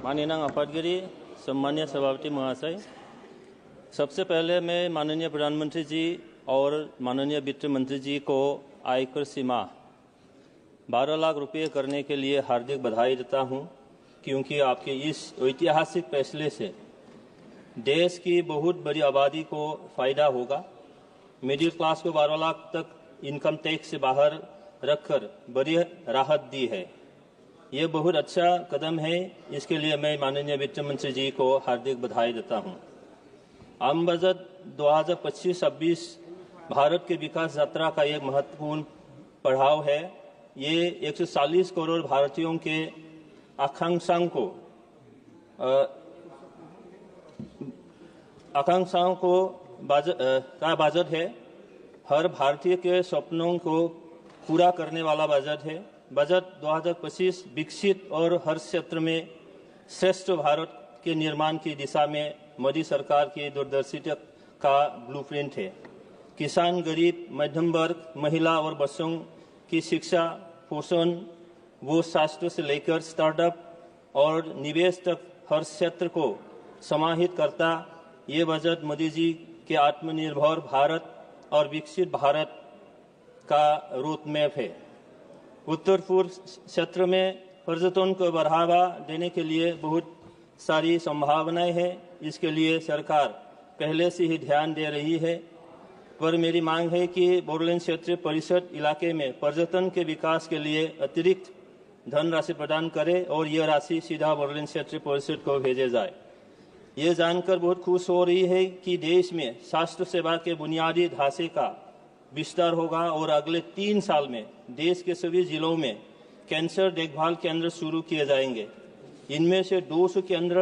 माननीय अफादगिरी, सम्मानीय सभापति महाशय, सबसे पहले मैं माननीय प्रधानमंत्री जी और माननीय वित्त मंत्री जी को आयकर सीमा 12 लाख रुपये करने के लिए हार्दिक बधाई देता हूं, क्योंकि आपके इस ऐतिहासिक फैसले से देश की बहुत बड़ी आबादी को फायदा होगा। मिडिल क्लास को 12 लाख तक इनकम टैक्स से बाहर रखकर बड़ी राहत दी है। ये बहुत अच्छा कदम है। इसके लिए मैं माननीय वित्त मंत्री जी को हार्दिक बधाई देता हूं। आम बजट 2025-26 भारत के विकास यात्रा का एक महत्वपूर्ण पड़ाव है। ये 140 करोड़ भारतीयों के आकांक्षाओं का बजट है। हर भारतीय के सपनों को पूरा करने वाला बजट है। बजट 2025 विकसित और हर क्षेत्र में श्रेष्ठ भारत के निर्माण की दिशा में मोदी सरकार की दूरदर्शिता का ब्लूप्रिंट है। किसान, गरीब, मध्यम वर्ग, महिला और बच्चों की शिक्षा, पोषण व स्वास्थ्य से लेकर स्टार्टअप और निवेश तक हर क्षेत्र को समाहित करता ये बजट मोदी जी के आत्मनिर्भर भारत और विकसित भारत का रोड मैप है। उत्तर पूर्व क्षेत्र में पर्यटन को बढ़ावा देने के लिए बहुत सारी संभावनाएं हैं। इसके लिए सरकार पहले से ही ध्यान दे रही है, पर मेरी मांग है कि बोडोलैंड क्षेत्रीय परिषद इलाके में पर्यटन के विकास के लिए अतिरिक्त धनराशि प्रदान करे और यह राशि सीधा बोडोलैंड क्षेत्रीय परिषद को भेजे जाए। ये जानकर बहुत खुश हो रही है कि देश में स्वास्थ्य सेवा के बुनियादी ढांचे का विस्तार होगा और अगले 3 साल में देश के सभी जिलों में कैंसर देखभाल केंद्र शुरू किए जाएंगे। इनमें से 200 केंद्र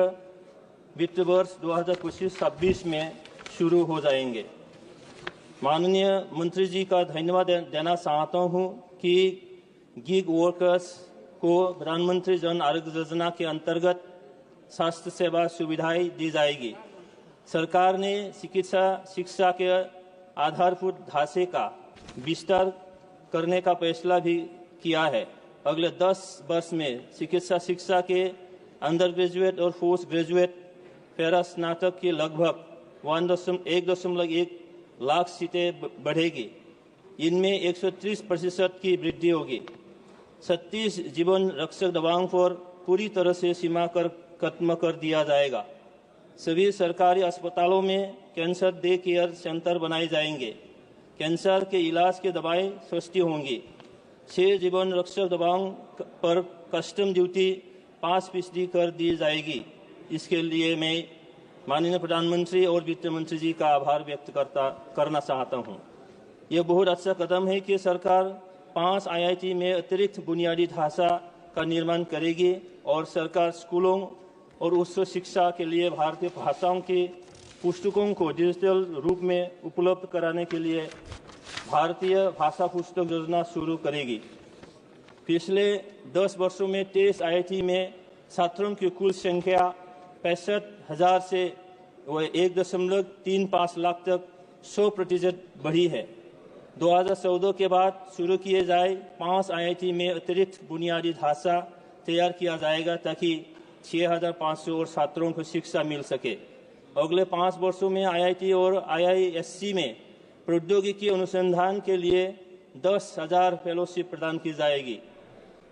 वित्त वर्ष 2025-26 में शुरू हो जाएंगे। माननीय मंत्री जी का धन्यवाद देना चाहता हूं कि गिग वर्कर्स को प्रधानमंत्री जन आरोग्य योजना के अंतर्गत स्वास्थ्य सेवा सुविधाएं दी जाएगी। सरकार ने चिकित्सा शिक्षा के आधारभूत ढांचे का विस्तार करने का फैसला भी किया है। अगले 10 वर्ष में चिकित्सा शिक्षा के अंडर ग्रेजुएट और पोस्ट ग्रेजुएट पैरा स्नातक की लगभग 1.1 लाख सीटें बढ़ेगी। इनमें 130% की वृद्धि होगी। 36 जीवन रक्षक दवाओं पर पूरी तरह से सीमा कर खत्म कर दिया जाएगा। सभी सरकारी अस्पतालों में कैंसर डे केयर सेंटर बनाए जाएंगे। कैंसर के इलाज की दवाएं सस्ती होंगी। 6 जीवन रक्षक दवाओं पर कस्टम ड्यूटी 5% कर दी जाएगी। इसके लिए मैं माननीय प्रधानमंत्री और वित्त मंत्री जी का आभार व्यक्त करना चाहता हूं। यह बहुत अच्छा कदम है कि सरकार 5 IIT में अतिरिक्त बुनियादी ढांचा का निर्माण करेगी और सरकार स्कूलों और उच्च शिक्षा के लिए भारतीय भाषाओं की पुस्तकों को डिजिटल रूप में उपलब्ध कराने के लिए भारतीय भाषा पुस्तक योजना शुरू करेगी। पिछले 10 वर्षों में 23 IIT में छात्रों की कुल संख्या 65,000 से 1.35 लाख तक 100% बढ़ी है। 2014 के बाद शुरू किए जाए 5 IIT में अतिरिक्त बुनियादी ढांचा तैयार किया जाएगा ताकि 6,500 और छात्रों को शिक्षा मिल सके। अगले 5 वर्षों में IIT और IISc में प्रौद्योगिकी अनुसंधान के लिए 10,000 फेलोशिप प्रदान की जाएगी।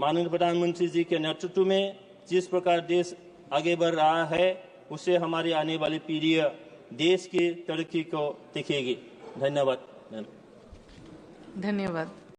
माननीय प्रधानमंत्री जी के नेतृत्व में जिस प्रकार देश आगे बढ़ रहा है, उससे हमारी आने वाली पीढ़ी देश की तरक्की को दिखेगी। धन्यवाद। धन्यवाद।